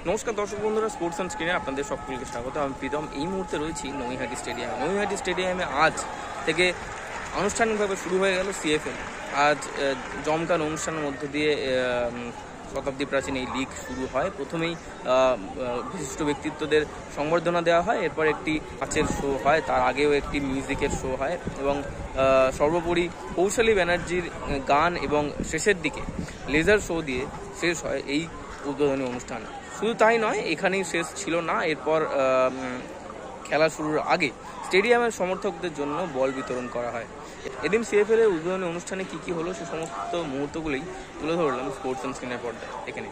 নমস্কার দর্শক বন্ধুরা, স্পোর্টস অন স্ক্রিনে আপনাদের সকলকে স্বাগত। আমি প্রীতম। এই মুহূর্তে রয়েছি নৈহাটি স্টেডিয়ামে আজ থেকে আনুষ্ঠানিকভাবে শুরু হয়ে গেল সিএফএল। আজ জমকান অনুষ্ঠানের মধ্য দিয়ে শতাব্দী প্রাচীন এই লিগ শুরু হয়। প্রথমেই বিশিষ্ট ব্যক্তিত্বদের সংবর্ধনা দেওয়া হয়, এরপর একটি নাচের শো হয়, তার আগেও একটি মিউজিকের শো হয় এবং সর্বোপরি কৌশলী ব্যানার্জির গান এবং শেষের দিকে লেজার শো দিয়ে শেষ হয় এই উদ্বোধনী অনুষ্ঠান। শুধু তাই নয়, এখানেই শেষ ছিল না। এরপর খেলা শুরুর আগে স্টেডিয়ামের সমর্থকদের জন্য বল বিতরণ করা হয়। এদিন সিএফএল এর উদ্বোধনী অনুষ্ঠানে কি কি হলো সে সমস্ত মুহূর্তগুলোই তুলে ধরলাম স্পোর্টস অন স্ক্রিনের পর্দায়। এখানে